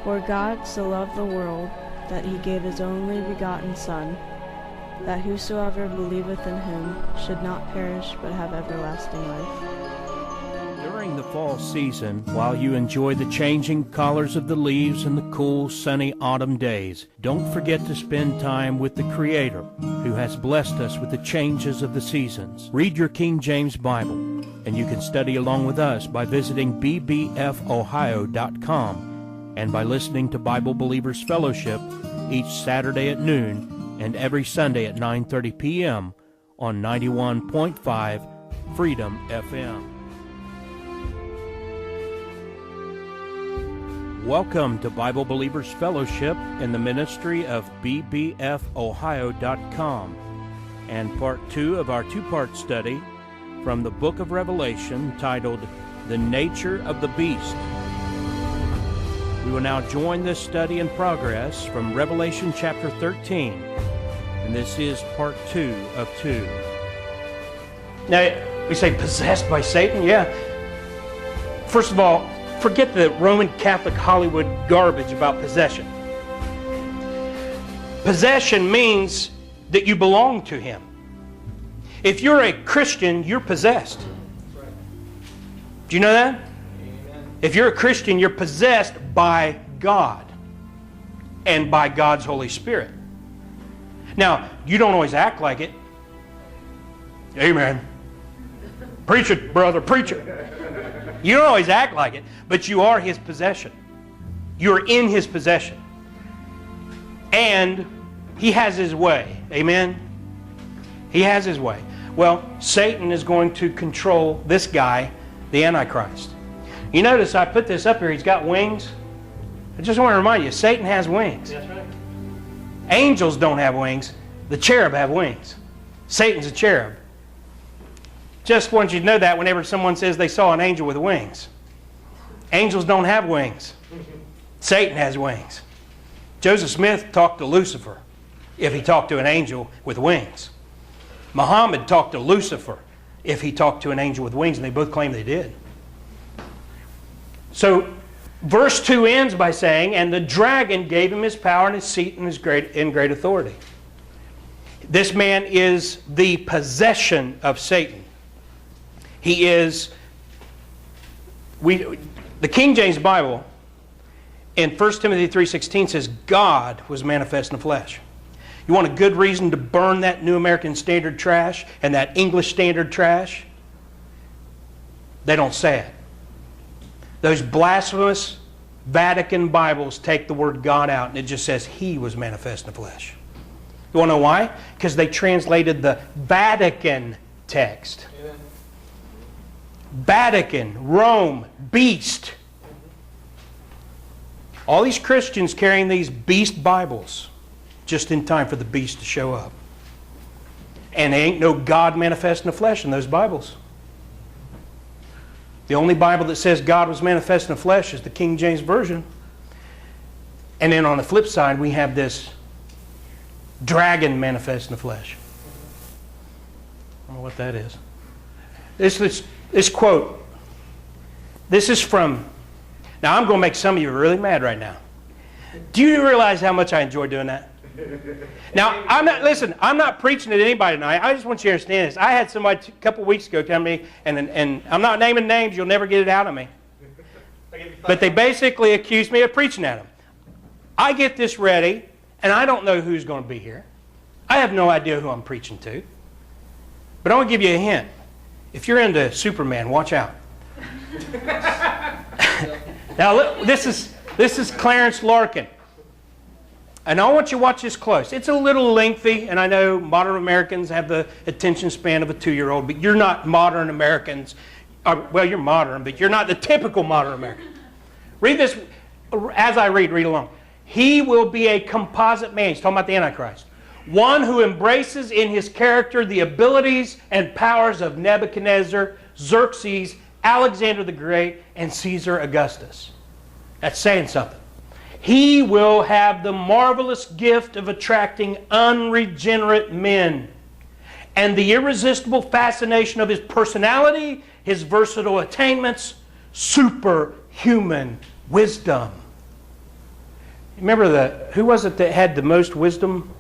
For God so loved the world, that he gave his only begotten Son, that whosoever believeth in him should not perish but have everlasting life. During the fall season, while you enjoy the changing colors of the leaves and the cool, sunny autumn days, don't forget to spend time with the Creator, who has blessed us with the changes of the seasons. Read your King James Bible, and you can study along with us by visiting bbfohio.com and by listening to Bible Believers Fellowship each Saturday at noon and every Sunday at 9:30 p.m. on 91.5 Freedom FM. Welcome to Bible Believers Fellowship in the ministry of bbfohio.com and part 2 of our two-part study from the book of Revelation titled The Nature of the Beast. We will now join this study in progress from Revelation chapter 13, and this is part 2 of 2. Now, we say possessed by Satan? Yeah. First of all, forget the Roman Catholic Hollywood garbage about possession. Possession means that you belong to him. If you're a Christian, you're possessed. Do you know that? If you're a Christian, you're possessed by God and by God's Holy Spirit. Now, you don't always act like it. Amen. Preach it, brother, preach it. You don't always act like it, but you are his possession. You're in his possession. And he has his way. Amen? He has his way. Well, Satan is going to control this guy, the Antichrist. You notice I put this up here. He's got wings. I just want to remind you, Satan has wings. That's right. Angels don't have wings. The cherub have wings. Satan's a cherub. Just want you to know that whenever someone says they saw an angel with wings. Angels don't have wings. Satan has wings. Joseph Smith talked to Lucifer if he talked to an angel with wings. Muhammad talked to Lucifer if he talked to an angel with wings, and they both claim they did. So, verse 2 ends by saying, and the dragon gave him his power and his seat and his great authority. This man is the possession of Satan. He is, the King James Bible in 1 Timothy 3:16 says, God was manifest in the flesh. You want a good reason to burn that New American Standard trash and that English Standard trash? They don't say it. Those blasphemous Vatican Bibles take the word God out and it just says He was manifest in the flesh. You want to know why? Because they translated the Vatican text. Amen. Vatican, Rome, beast. All these Christians carrying these beast Bibles just in time for the beast to show up. And there ain't no God manifest in the flesh in those Bibles. The only Bible that says God was manifest in the flesh is the King James Version. And then on the flip side, we have this dragon manifest in the flesh. I don't know what that is. This quote, this is from, now I'm going to make some of you really mad right now. Do you realize how much I enjoy doing that? Now, I'm not preaching at anybody tonight. I just want you to understand this. I had somebody a couple weeks ago tell me, and I'm not naming names, you'll never get it out of me. But they basically accused me of preaching at them. I get this ready, and I don't know who's going to be here. I have no idea who I'm preaching to. But I want to give you a hint. If you're into Superman, watch out. Now, this is Clarence Larkin. And I want you to watch this close. It's a little lengthy, and I know modern Americans have the attention span of a 2-year-old, but you're not modern Americans. Well, you're modern, but you're not the typical modern American. Read this as I read along. He will be a composite man. He's talking about the Antichrist. One who embraces in his character the abilities and powers of Nebuchadnezzar, Xerxes, Alexander the Great, and Caesar Augustus. That's saying something. He will have the marvelous gift of attracting unregenerate men and the irresistible fascination of his personality, his versatile attainments, superhuman wisdom. Remember who was it that had the most wisdom?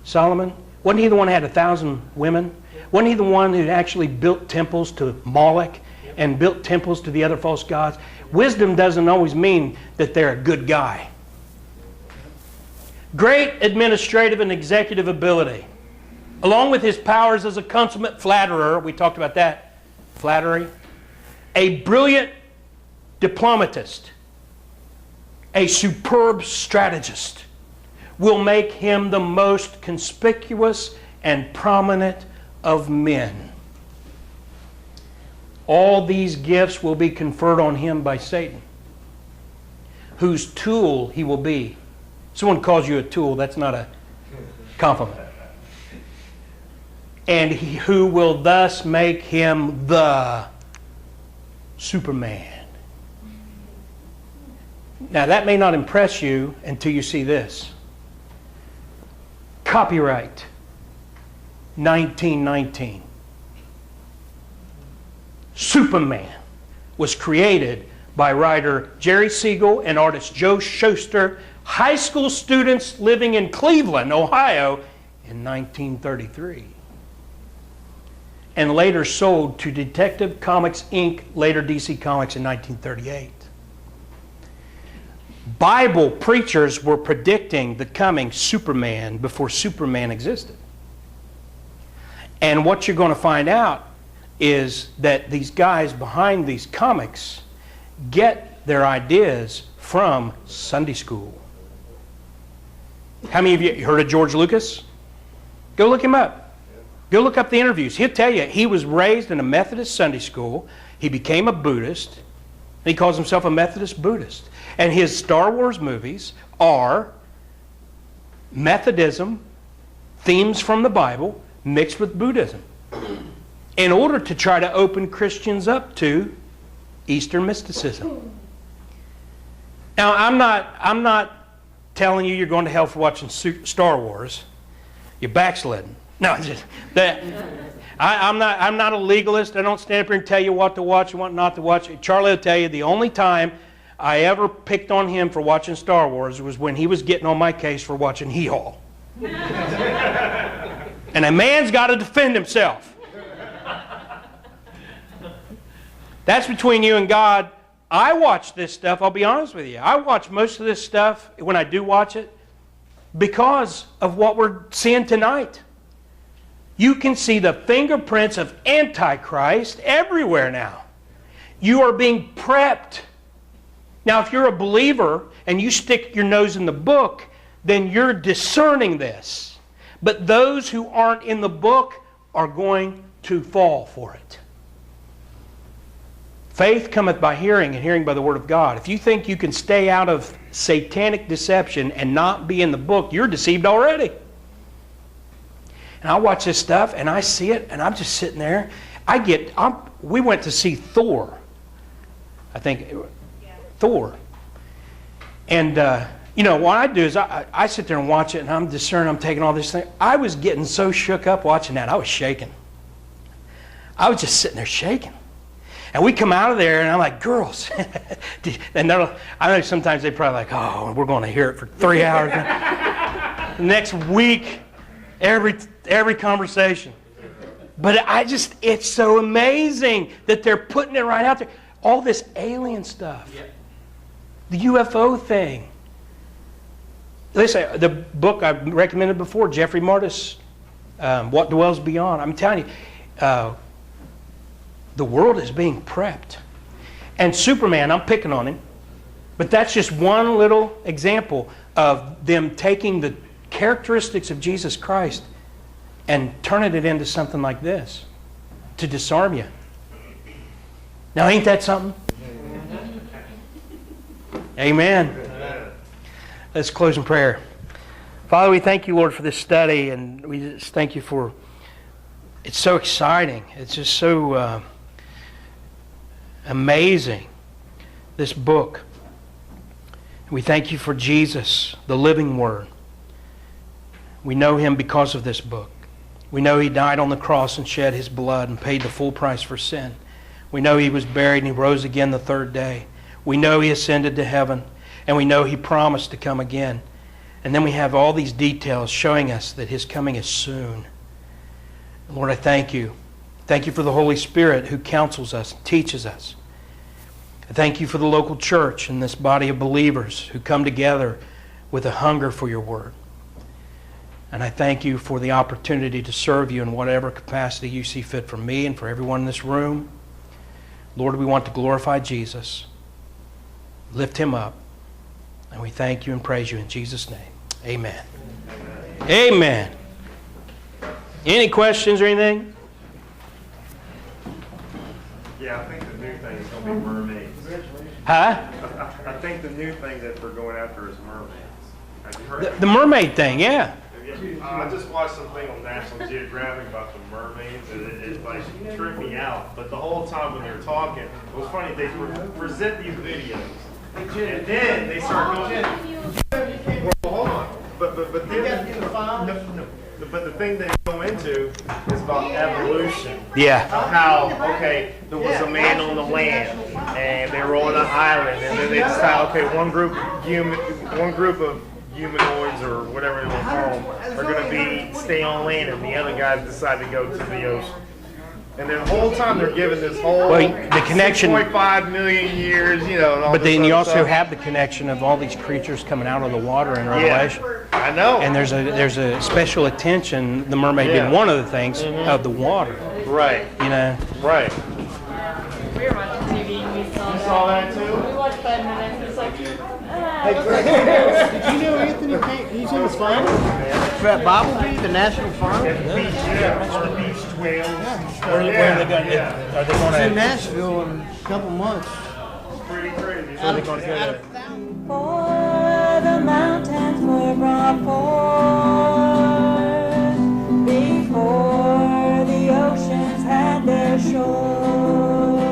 Solomon. Wasn't he the one that had 1,000 women? Wasn't he the one who actually built temples to Moloch and built temples to the other false gods? Wisdom doesn't always mean that they're a good guy. Great administrative and executive ability, along with his powers as a consummate flatterer, we talked about that, flattery, a brilliant diplomatist, a superb strategist, will make him the most conspicuous and prominent of men. All these gifts will be conferred on him by Satan, whose tool he will be. Someone calls you a tool, that's not a compliment. And who will thus make him the Superman. Now that may not impress you until you see this. Copyright 1919. Superman was created by writer Jerry Siegel and artist Joe Shuster, high school students living in Cleveland, Ohio in 1933. And later sold to Detective Comics Inc., later DC Comics in 1938. Bible preachers were predicting the coming Superman before Superman existed. And what you're going to find out is that these guys behind these comics get their ideas from Sunday school. How many of you heard of George Lucas? Go look him up. Go look up the interviews. He'll tell you he was raised in a Methodist Sunday school. He became a Buddhist. And he calls himself a Methodist Buddhist. And his Star Wars movies are Methodism, themes from the Bible, mixed with Buddhism, in order to try to open Christians up to Eastern mysticism. Now, I'm not telling you you're going to hell for watching Star Wars. You're backsliding. No, I'm not a legalist. I don't stand up here and tell you what to watch and what not to watch. Charlie will tell you the only time I ever picked on him for watching Star Wars was when he was getting on my case for watching Hee-Haw. And a man's got to defend himself. That's between you and God. I watch this stuff, I'll be honest with you. I watch most of this stuff, when I do watch it, because of what we're seeing tonight. You can see the fingerprints of Antichrist everywhere now. You are being prepped. Now, if you're a believer and you stick your nose in the book, then you're discerning this. But those who aren't in the book are going to fall for it. Faith cometh by hearing, and hearing by the word of God. If you think you can stay out of satanic deception and not be in the book, you're deceived already. And I watch this stuff, and I see it, and I'm just sitting there. We went to see Thor. I think, Thor. And, what I do is I sit there and watch it, and I'm discerning, I'm taking all this thing. I was getting so shook up watching that, I was shaking. I was just sitting there shaking. And we come out of there, and I'm like, girls. And I know sometimes they're probably like, oh, we're going to hear it for 3 hours. Next week, every conversation. But it's so amazing that they're putting it right out there. All this alien stuff. Yep. The UFO thing. Listen, the book I recommended before, Jeffrey Martis, What Dwells Beyond. I'm telling you, the world is being prepped. And Superman, I'm picking on him, but that's just one little example of them taking the characteristics of Jesus Christ and turning it into something like this to disarm you. Now, ain't that something? Amen. Let's close in prayer. Father, we thank you, Lord, for this study, and we just thank you for, it's so exciting. It's just so amazing, this book. We thank you for Jesus, the living Word. We know him because of this book. We know he died on the cross and shed his blood and paid the full price for sin. We know he was buried and he rose again the third day. We know he ascended to heaven. And we know He promised to come again. And then we have all these details showing us that His coming is soon. Lord, I thank You. Thank You for the Holy Spirit who counsels us, teaches us. I thank You for the local church and this body of believers who come together with a hunger for Your Word. And I thank You for the opportunity to serve You in whatever capacity You see fit for me and for everyone in this room. Lord, we want to glorify Jesus, lift Him up, and we thank You and praise You in Jesus' name. Amen. Amen. Any questions or anything? Yeah, I think the new thing is going to be mermaids. Huh? I think the new thing that we're going after is mermaids. Have you heard The mermaid thing, yeah. I just watched something on National Geographic about the mermaids, and it like tripped me out. But the whole time when they were talking, it was funny. They present these videos, and then they start going. Well, hold on. But the thing they go into is about evolution. Yeah. How, okay, there was a man on the land, and they were on an island, and then they decided, okay, one group of humanoids or whatever they want to call them are going to stay on land, and the other guys decide to go to the ocean. And the whole time they're given this whole the connection, 6.5 million years, and all but this then you other also stuff. have the connection of all these creatures coming out of the water in Revelation. Yeah, I know. And there's a special attention, the mermaid being one of the things, of the water. Right. Right. We were watching TV and we Saw that too? We watched 5 minutes. It's like, Did you know Anthony Payne? He's in the finals for Bobblebee, the national final. The beach whales. Where are they going? Are they going It's in to? Nashville in a couple months. Pretty crazy. Are they going to? For the mountains were brought forth before the oceans had their shores,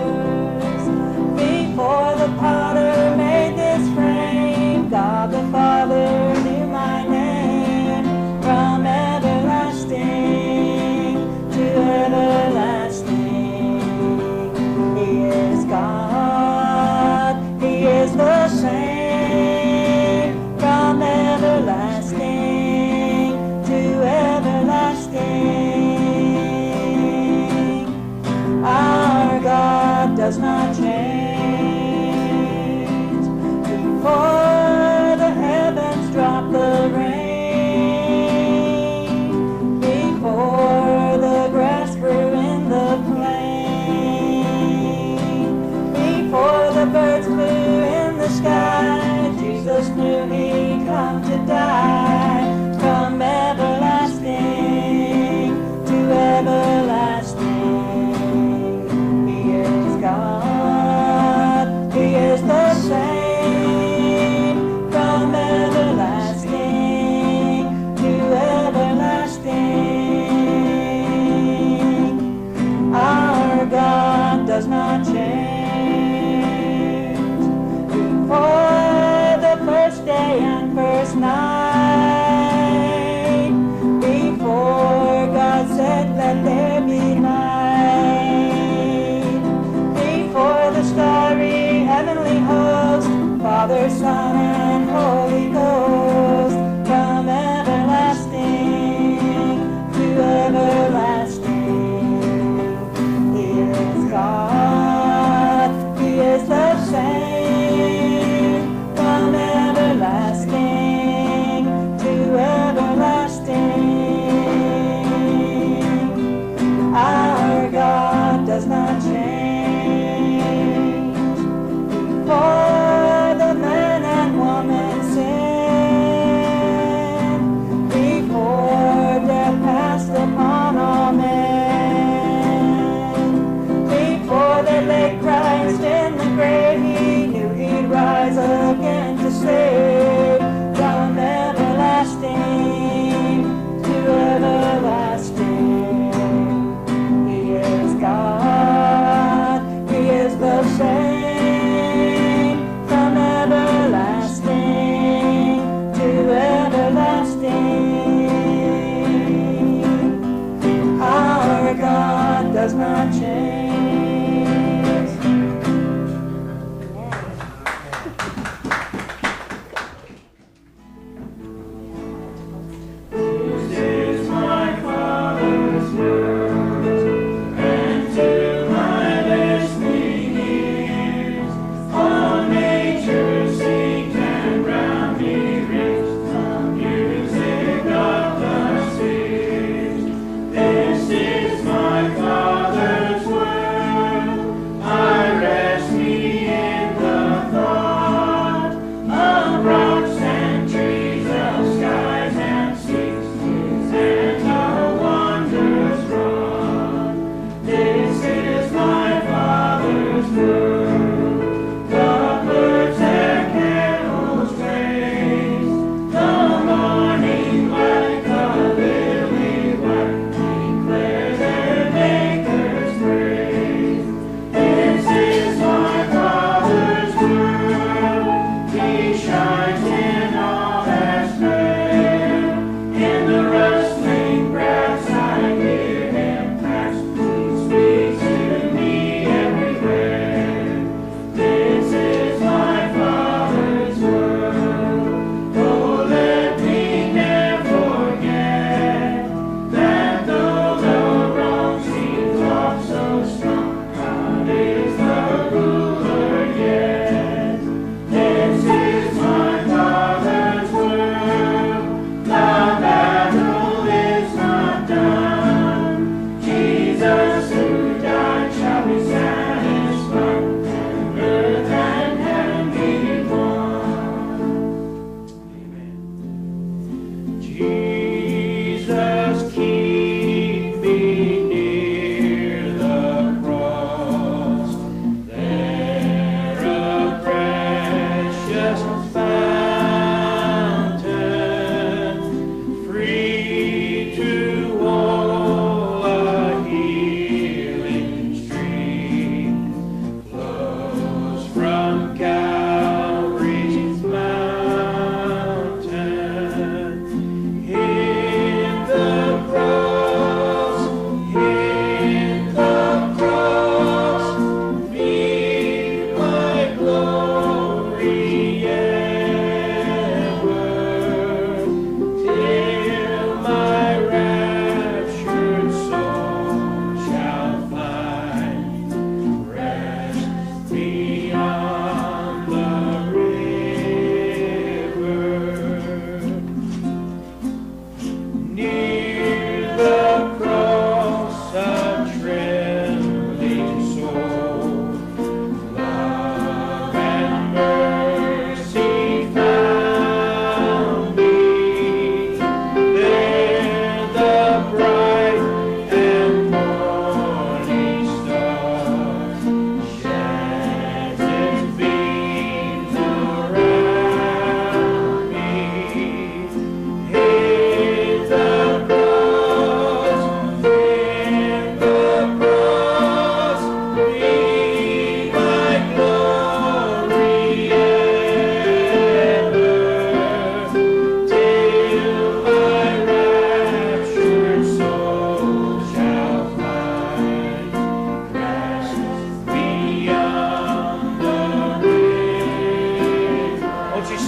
before the potter made this frame. God the Father knew my name from everlasting to everlasting. He is God. He is the same from everlasting to everlasting. Our God does not change. Before the heavens drop the rain, before the grass grew in the plain, before the birds flew in the sky, Jesus knew He'd come to die. From everlasting to everlasting, He is God. He is the same from everlasting to everlasting. Our God does not change. Before the first day and first night, before God said, "Let there be light," before the starry heavenly host, Father, Son, and Holy Ghost, from everlasting to everlasting, He is God. He is the same from everlasting to everlasting. Our God does not change. For the man and woman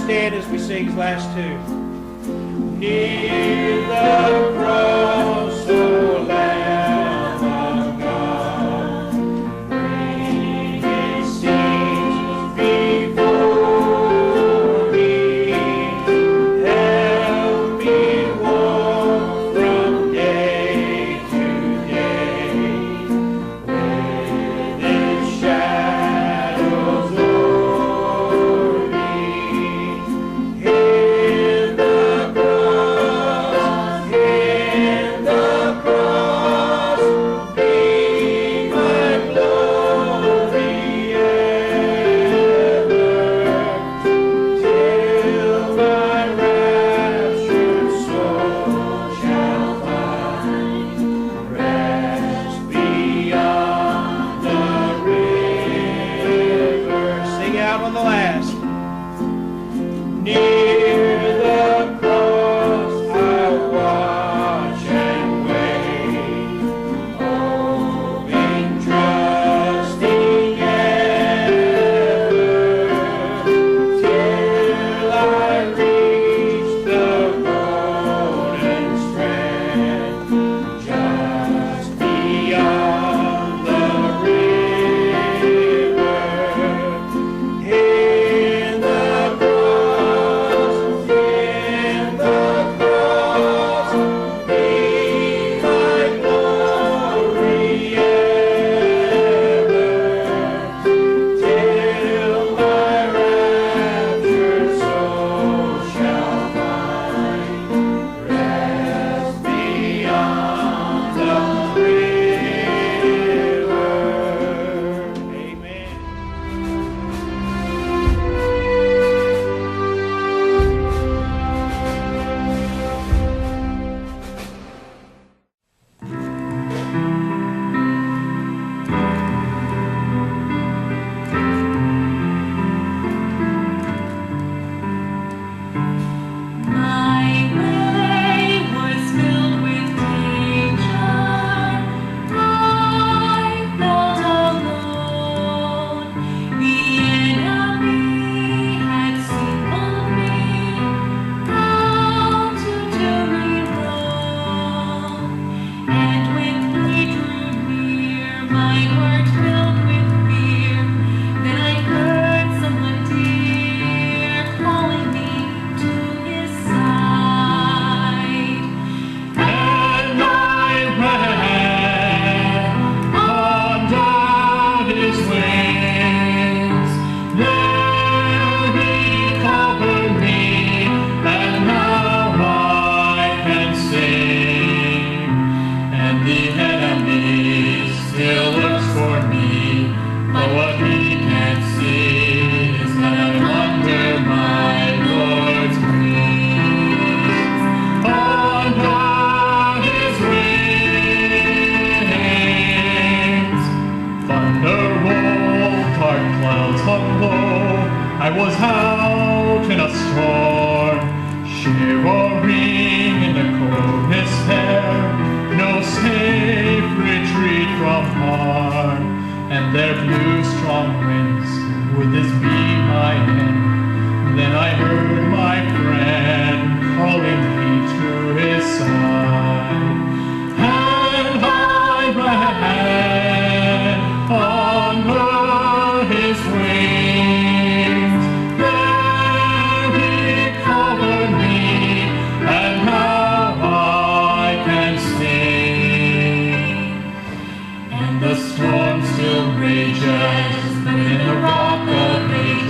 stand as we sing his last two. Near the cross, O Lamb of God, bring his sins before me. Help me walk from day to day with his shadows o'er me. In the cross, be my glory ever, till my raptured soul shall find rest beyond the river. Sing out on the last. Near the cross I'll watch and wait, hoping, trusting ever, till I reach the golden strand, just beyond the river. In the cross, be my glory ever, till my raptured soul shall find rest beyond the river. Amen. My way was filled with danger. I felt alone. The enemy had signaled me how to do me wrong. And when he drew near, my heart filled with fear. Then I heard someone dear calling me to his side. And I ran under his wings. There he covered me, and now I can sing. And the enemy still looks for me, but what he can't see is that I'm under my Lord's wings. Under his wings. Thunder rolled, dark clouds hung low. I was out in a storm, shivering in the coldness there. No safe retreat from harm. And there blew strong winds. Would this be my end? Then I heard my friend calling me to his side. And I ran under his wings. There he covered me, and now I can sing. And the storm still rages, but in the rock of ages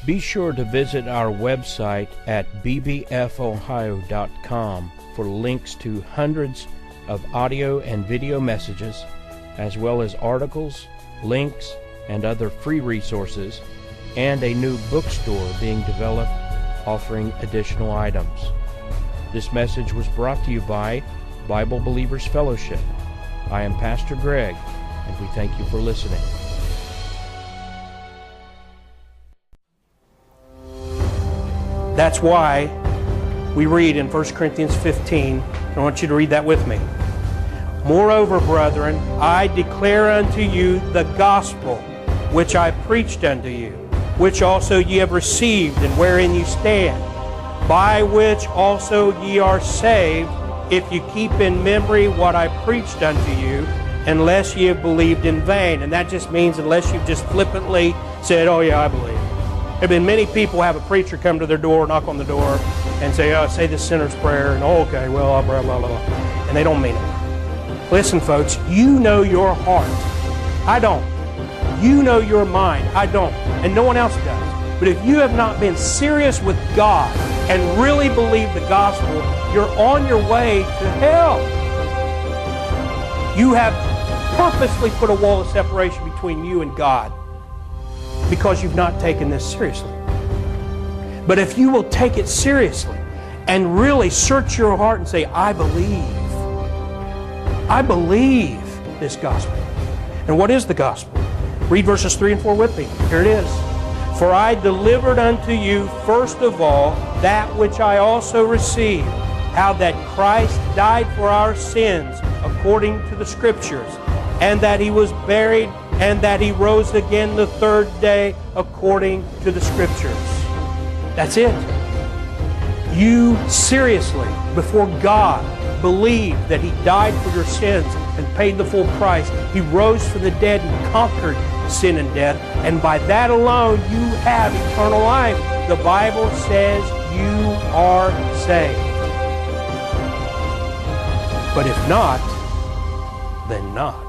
Be sure to visit our website at bbfohio.com for links to hundreds of audio and video messages, as well as articles, links, and other free resources, and a new bookstore being developed offering additional items. This message was brought to you by Bible Believers Fellowship. I am Pastor Greg, and we thank you for listening. That's why we read in 1 Corinthians 15, I want you to read that with me. Moreover, brethren, I declare unto you the gospel which I preached unto you, which also ye have received, and wherein ye stand, by which also ye are saved, if you keep in memory what I preached unto you, unless ye have believed in vain. And that just means unless you've just flippantly said, oh yeah, I believe. There have been many people have a preacher come to their door, knock on the door, and say, oh, say the sinner's prayer, and oh, okay, well, blah, blah, blah, and they don't mean it. Listen, folks, you know your heart. I don't. You know your mind. I don't. And no one else does. But if you have not been serious with God and really believe the gospel, you're on your way to hell. You have purposely put a wall of separation between you and God because you've not taken this seriously. But if you will take it seriously and really search your heart and say, I believe this gospel. And what is the gospel? Read verses 3 and 4 with me. Here it is. For I delivered unto you first of all that which I also received, how that Christ died for our sins according to the Scriptures, and that He was buried, and that He rose again the third day according to the Scriptures. That's it. You seriously, before God, believe that He died for your sins and paid the full price. He rose from the dead and conquered sin and death, and by that alone you have eternal life. The Bible says you are saved. But if not, then not.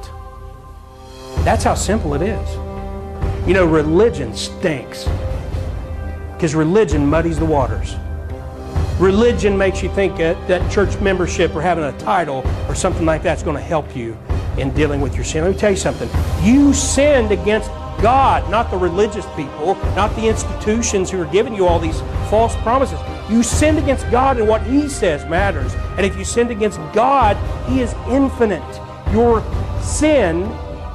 That's how simple it is. You know, religion stinks because religion muddies the waters. Religion makes you think that church membership or having a title or something like that's going to help you in dealing with your sin. Let me tell you something. You sinned against God, not the religious people, not the institutions who are giving you all these false promises. You sinned against God, and what He says matters. And if you sinned against God, He is infinite. Your sin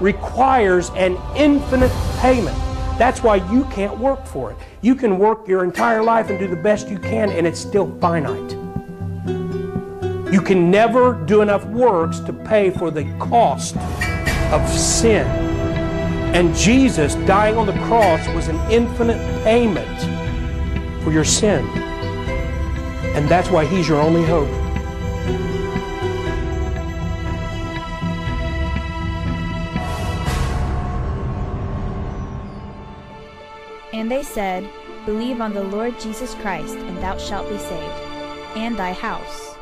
requires an infinite payment. That's why you can't work for it. You can work your entire life and do the best you can, and it's still finite. You can never do enough works to pay for the cost of sin. And Jesus dying on the cross was an infinite payment for your sin. And that's why He's your only hope. And they said, Believe on the Lord Jesus Christ, and thou shalt be saved, and thy house.